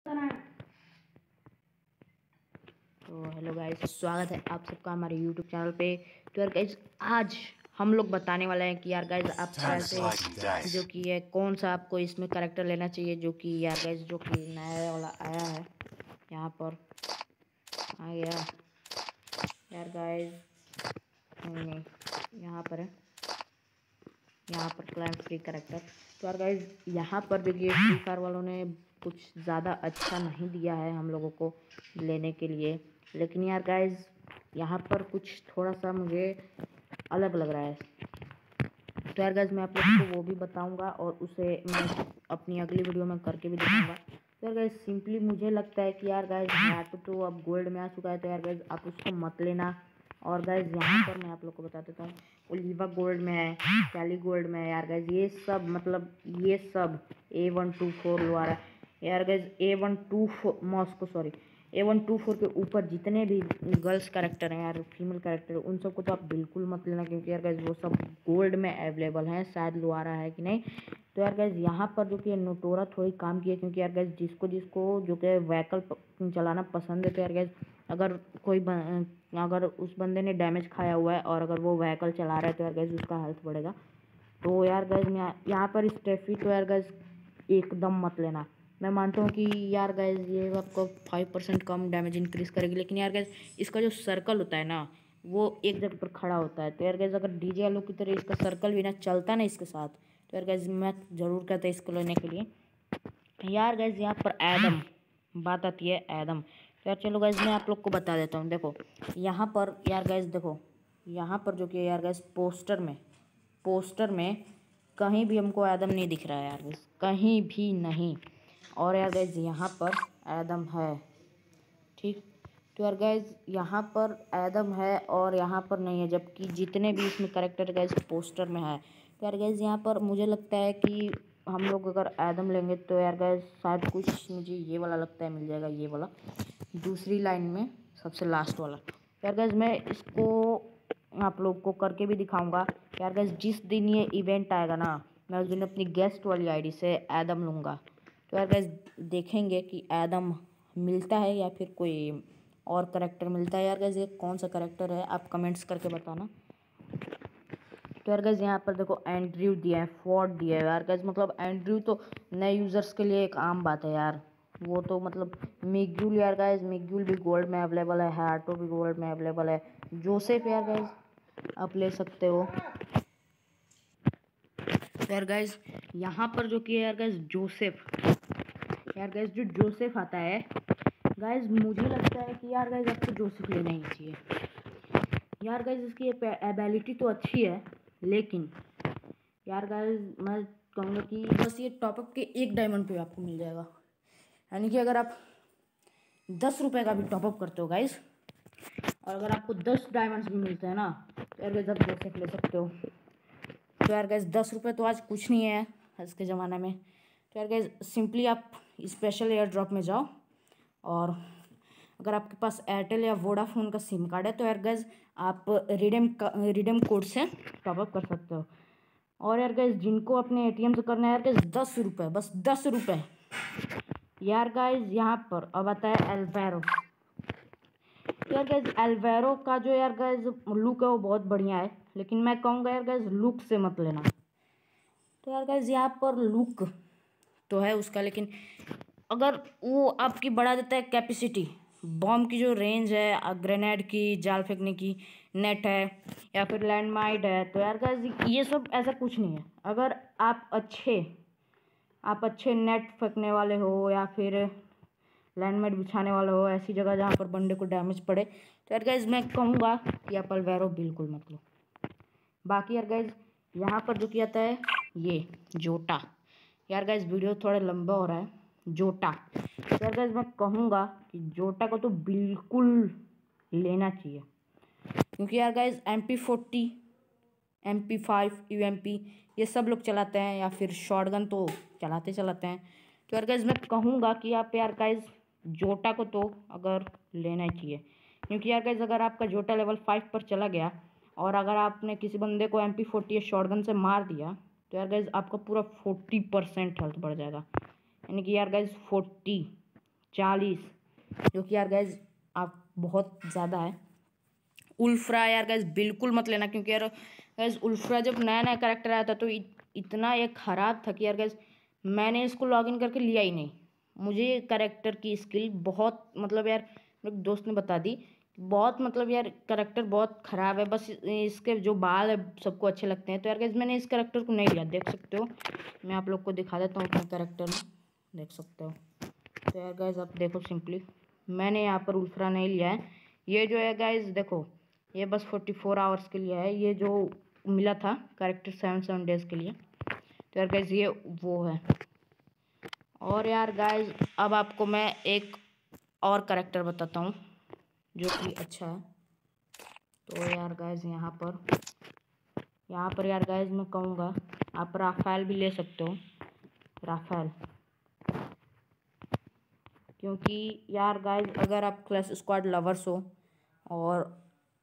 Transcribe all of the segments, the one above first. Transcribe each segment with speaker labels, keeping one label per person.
Speaker 1: तो hello guys, स्वागत है आप सबका हमारे यूट्यूब चैनल पे। तो यार गाइस, आज हम लोग बताने वाले हैं कि यार गाइस आप कैसे जो कि है कौन सा आपको इसमें कैरेक्टर लेना चाहिए, जो कि यार गाइस जो कि नया वाला आया है यहाँ पर आ गया यार गाइस। नहीं, यहाँ पर है, यहाँ पर क्लाइम फ्री कैरेक्टर। तो यार गाइस यहाँ पर देखिए फ्री फायर वालों ने कुछ ज़्यादा अच्छा नहीं दिया है हम लोगों को लेने के लिए, लेकिन यार गाइस यहाँ पर कुछ थोड़ा सा मुझे अलग लग रहा है। तो यार गाइस मैं आप लोगों को वो भी बताऊंगा और उसे मैं अपनी अगली वीडियो में करके भी दिखाऊंगा। तो यार गाइस सिंपली मुझे लगता है कि यार गाइस हैट तो अब गोल्ड में आ चुका है, तो यार गाइस आप उसको मत लेना। और गाइस यहाँ पर मैं आप लोग को बता देता हूँ, ओलिवा गोल्ड में है, कैली गोल्ड में है यार गाइस, ये सब मतलब ये सब A124 लो आ रहा है यार guys. A124 Moscow sorry A124 के ऊपर जितने भी गर्ल्स कैरेक्टर हैं यार, फीमेल कैरेक्टर, उन सबको तो आप बिल्कुल मत लेना, क्योंकि यार गाइस वो सब गोल्ड में अवेलेबल हैं। शायद लो आ रहा है कि नहीं। तो यार गाइस यहाँ पर जो कि नोटोरा थोड़ी काम की है, क्योंकि यार गाइस जिसको जिसको जो कि व्हीकल चलाना पसंद है, तो यार गाइस अगर अगर उस बंदे ने डैमेज खाया हुआ है और अगर वो व्हीकल चला रहा है, तो यार गाइस उसका हेल्थ बढ़ेगा। तो यार गाइस मैं यहाँ पर स्टेफी तो यार गाइस एकदम मत लेना। मैं मानता हूँ कि यार गाइस ये आपको 5% कम डैमेज इंक्रीज करेगी, लेकिन यार गाइस इसका जो सर्कल होता है ना, वो एक जगह पर खड़ा होता है। तो यार गाइस अगर डीजे आलू की तरह इसका सर्कल भी ना चलता ना इसके साथ, तो यार गाइस मैं ज़रूर कहता इसको लेने के लिए। यार गाइस यहाँ पर एडम बात आती है, एडम। तो यार चलो गाइस मैं आप लोग को बता देता हूँ। देखो यहाँ पर यार गाइस, देखो यहाँ पर जो कि यार गाइस पोस्टर में कहीं भी हमको एडम नहीं दिख रहा है यार गाइस, कहीं भी नहीं। और यार गाइस यहाँ पर एडम है, ठीक। तो यार गाइस यहाँ पर एडम है और यहाँ पर नहीं है, जबकि जितने भी इसमें करेक्टर गाइस पोस्टर में है। तो यार गाइस यहाँ पर मुझे लगता है कि हम लोग अगर एडम लेंगे तो यार गाइस शायद कुछ मुझे ये वाला लगता है मिल जाएगा, ये वाला दूसरी लाइन में सबसे लास्ट वाला। यार गाइस मैं इसको आप लोग को करके भी दिखाऊंगा। यार गाइस जिस दिन ये इवेंट आएगा ना, मैं उस दिन अपनी गेस्ट वाली आईडी से एडम लूँगा। तो यार गाइस देखेंगे कि एडम मिलता है या फिर कोई और करेक्टर मिलता है। यार गाइस ये कौन सा करेक्टर है आप कमेंट्स करके बताना। तो यार गाइस यहाँ पर देखो एंड्रयू दिया है, फोर्ड दिया है। यार गाइस मतलब एंड्रयू तो नए यूज़र्स के लिए एक आम बात है यार। वो तो मतलब मिग्यूल, यार गाइस मिग्यूल भी गोल्ड में अवेलेबल है, हार्टो भी गोल्ड में अवेलेबल है, जोसेफ यार गाइस आप ले सकते हो। तो यार गाइस यहाँ पर जो कि यार गाइस जोसेफ, यार गाइस जो जोसेफ आता है गाइस, मुझे लगता है कि यार गाइस आपको जोसेफ लेना ही चाहिए। यार गाइस इसकी एबिलिटी तो अच्छी है, लेकिन यार गाइस मैं कहूँगा कि बस ये टॉपअप के 1 डायमंड पे आपको मिल जाएगा। यानी कि अगर आप 10 रुपये का भी टॉपअप करते हो गाइस, और अगर आपको 10 डायमंड्स भी मिलते हैं ना, तो यार गाइस आप जोसेफ ले सकते हो। तो यार गाइस 10 रुपये तो आज कुछ नहीं है आज के ज़माने में। तो यार गाइस सिंपली आप स्पेशल एयर ड्रॉप में जाओ, और अगर आपके पास एयरटेल या वोडाफोन का सिम कार्ड है, तो यार गाइस आप रिडीम कोड से टॉपअप कर सकते हो। और यार गाइस जिनको अपने एटीएम से करना है यार गाइस 10 रुपये, बस 10 रुपये। यार गाइस यहाँ पर अब आता है एल्वेरो। यार गाइस एल्वेरो का जो यार गाइस लुक है वो बहुत बढ़िया है, लेकिन मैं कहूँगा यार गाइस लुक से मत लेना। तो यार गाइस यहाँ पर लुक तो है उसका, लेकिन अगर वो आपकी बढ़ा देता है कैपेसिटी, बॉम्ब की जो रेंज है, ग्रेनेड की, जाल फेंकने की, नेट है या फिर लैंड माइट है, तो यार गाइस ये सब ऐसा कुछ नहीं है। अगर आप अच्छे नेट फेंकने वाले हो या फिर लैंडमाइट बिछाने वाला हो ऐसी जगह जहाँ पर बंदे को डैमेज पड़े, तो यार गाइज मैं कहूँगा कि आप अल्वेरो बिल्कुल मत लो। बाकी यार गाइज यहाँ पर जो किया था है ये जोटा। यार गाइज वीडियो थोड़ा लंबा हो रहा है, जोटा। यार गाइज मैं कहूँगा कि जोटा को तो बिल्कुल लेना चाहिए, क्योंकि यार गाइज MP40, MP5, UMP ये सब लोग चलाते हैं, या फिर शॉटगन तो चलाते हैं। तो यार गाइज मैं कहूँगा कि आप यार गाइज जोटा को तो अगर लेना ही चाहिए, क्योंकि यार गाइज अगर आपका जोटा लेवल 5 पर चला गया और अगर आपने किसी बंदे को MP40 या शॉटगन से मार दिया, तो यार गाइज आपका पूरा 40% हेल्थ बढ़ जाएगा। यानी कि यार गाइज 40 40, जो कि यार गाइज आप बहुत ज़्यादा है। उल्फ्रा यार गाइज बिल्कुल मत लेना, क्योंकि यार गाइज उल्फ्रा जब नया नया कैरेक्टर आया था तो इतना ये ख़राब था कि यार गाइज मैंने इसको लॉगिन करके लिया ही नहीं। मुझे कैरेक्टर की स्किल बहुत मतलब यार मेरे दोस्त ने बता दी, बहुत मतलब यार कैरेक्टर बहुत ख़राब है। बस इसके जो बाल है सबको अच्छे लगते हैं, तो यार गाइज मैंने इस कैरेक्टर को नहीं लिया। देख सकते हो, मैं आप लोग को दिखा देता हूँ अपने कैरेक्टर में, देख सकते हो। तो यार गाइज आप देखो, सिंपली मैंने यहाँ पर उल्फ्रा नहीं लिया है। ये जो है गाइज देखो, ये बस 44 आवर्स के लिए है, ये जो मिला था कैरेक्टर 7 डेज़ के लिए। तो यार गाइज ये वो है। और यार गाइज अब आपको मैं एक और कैरेक्टर बताता हूँ जो कि अच्छा है। तो यार गाइज यहाँ पर यार गाइज मैं कहूँगा आप राफेल भी ले सकते हो, राफेल। क्योंकि यार गाइज अगर आप क्लैश स्क्वाड लवर्स हो और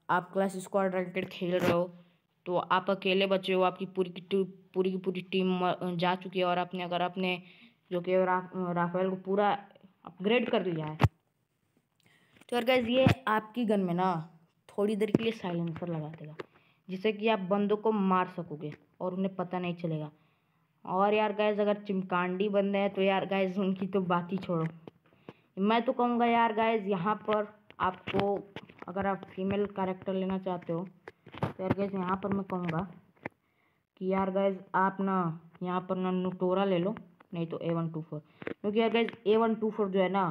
Speaker 1: आप क्लैश स्क्वाड रैंकेड खेल रहे हो, तो आप अकेले बचे हो, आपकी पूरी की पूरी टीम जा चुकी है, और अगर आपने जो कि राफेल को पूरा अपग्रेड कर लिया है, तो यार गाइज ये आपकी गन में ना थोड़ी देर के लिए साइलेंसर लगा देगा, जिससे कि आप बंदों को मार सकोगे और उन्हें पता नहीं चलेगा। और यार गाइज अगर चिमकांडी बंदे हैं तो यार गाइज उनकी तो बात ही छोड़ो। मैं तो कहूँगा यार गाइज यहाँ पर आपको, अगर आप फीमेल कैरेक्टर लेना चाहते हो, तो यार गाइज यहाँ पर मैं कहूँगा कि यार गाइज आप ना यहाँ पर ना नोटोरा ले लो, नहीं तो A124। क्योंकि यार गाइज A124 जो है ना,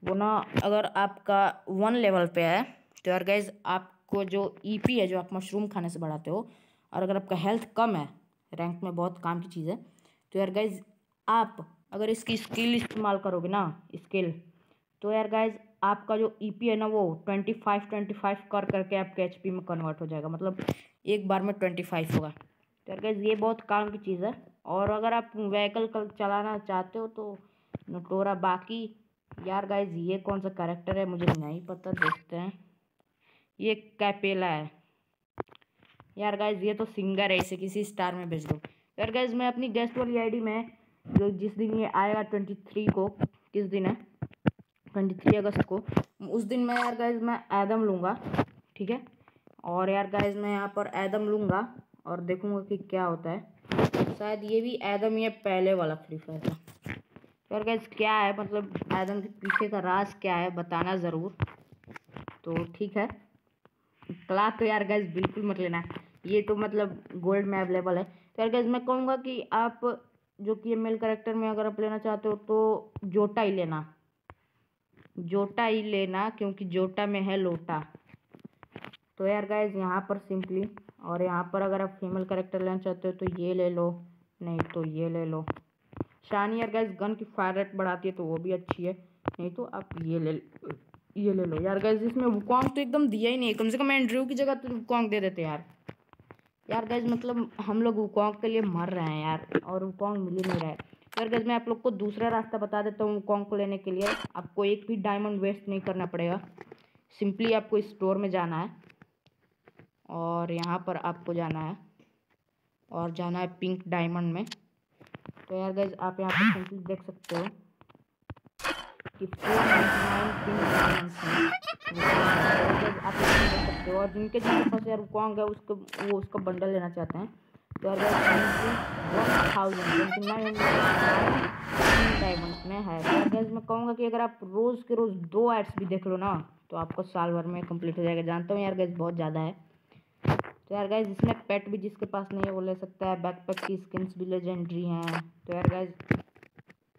Speaker 1: वो ना अगर आपका 1 लेवल पे है, तो यार गाइज आपको जो EP है जो आप मशरूम खाने से बढ़ाते हो, और अगर आपका हेल्थ कम है, रैंक में बहुत काम की चीज़ है, तो यार गाइज आप अगर इसकी स्किल इस्तेमाल करोगे ना, स्किल, तो यार गाइज आपका जो EP है ना वो 25 कर करके आपके HP में कन्वर्ट हो जाएगा, मतलब एक बार में 25 होगा। तो यार गाइज ये बहुत काम की चीज़ है। और अगर आप व्हीकल चलाना चाहते हो तो नोटोरा। बाकी यार गाइज ये कौन सा कैरेक्टर है मुझे नहीं पता, देखते हैं। ये कैपेला है यार गाइज, ये तो सिंगर है, इसे किसी स्टार में भेज दो। यार गाइज मैं अपनी गेस्ट वाली ID में जो जिस दिन ये आएगा 23 को, किस दिन है 23 अगस्त को, उस दिन मैं यार गाइज मैं एडम लूँगा, ठीक है। और यार गाइज मैं यहाँ पर एडम लूँगा और देखूँगा कि क्या होता है। शायद ये भी एडम ही है, पहले वाला फ्री फायर का। यार गाइज क्या है मतलब एडम के पीछे का राज क्या है बताना ज़रूर। तो ठीक है, क्लास तो यार गाइज बिल्कुल मत लेना, ये तो मतलब गोल्ड में अवेलेबल है। तो यार गाइज मैं कहूँगा कि आप जो कि मेल कैरेक्टर में अगर आप लेना चाहते हो तो जोटा ही लेना, जोटा ही लेना, क्योंकि जोटा में है लोटा। तो यार गाइज यहाँ पर सिंपली, और यहाँ पर अगर आप फीमेल कैरेक्टर लेना चाहते हो तो ये ले लो, नहीं तो ये ले लो। शानी यार गाइज गन की फायर रेट बढ़ाती है तो वो भी अच्छी है, नहीं तो आप ये ले लो। यार गाइज इसमें वुकोंग तो एकदम दिया ही नहीं है, कम से कम एंड्रयू की जगह तो वुकोंग दे देते यार। यार गाइज मतलब हम लोग वुकोंग के लिए मर रहे हैं यार, और वुकोंग मिल ही नहीं रहा है। यार गाइज मैं आप लोग को दूसरा रास्ता बता देता हूँ वुकोंग को लेने के लिए। आपको एक भी डायमंड वेस्ट नहीं करना पड़ेगा, सिंपली आपको स्टोर में जाना है, और यहाँ पर आपको जाना है, और जाना है पिंक डायमंड में। तो यार गाइज आप यहाँ पर सिंपली देख सकते हो कि 499 पिंक डायमंड्स हैं, आप इसमें देख सकते हो। और जिनके पास यार वुकोंग है वो उसका बंडल लेना चाहते हैं, तो यार गाइज 1029 डायमंड्स में है। तो यार गाइज मैं कहूँगा कि अगर आप रोज़ के रोज़ 2 एड्स भी देख लो ना, तो आपको साल भर में कंप्लीट हो जाएगा। जानता हूँ यार गाइज बहुत ज़्यादा है। तो यार गाइज इसमें पेट भी जिसके पास नहीं है वो ले सकता है, बैकपैक की स्किन्स भी लेजेंडरी हैं। तो यार गाइज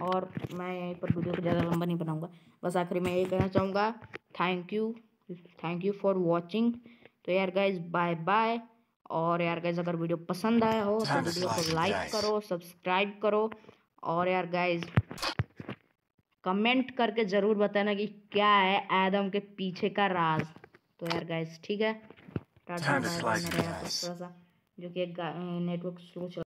Speaker 1: और मैं यहीं पर वीडियो को ज़्यादा लंबा नहीं बनाऊंगा, बस आखिरी में यही कहना चाहूँगा, थैंक यू फॉर वॉचिंग। तो यार गाइज बाय बाय। और यार गाइज अगर वीडियो पसंद आया हो तो वीडियो को लाइक करो, सब्सक्राइब करो, और यार गाइज कमेंट करके ज़रूर बताना कि क्या है एडम के पीछे का राज। तो यार गाइज ठीक है, टाटा बाय बाय। मेरा यहाँ पर थोड़ा सा जो कि एक नेटवर्क स्लो चल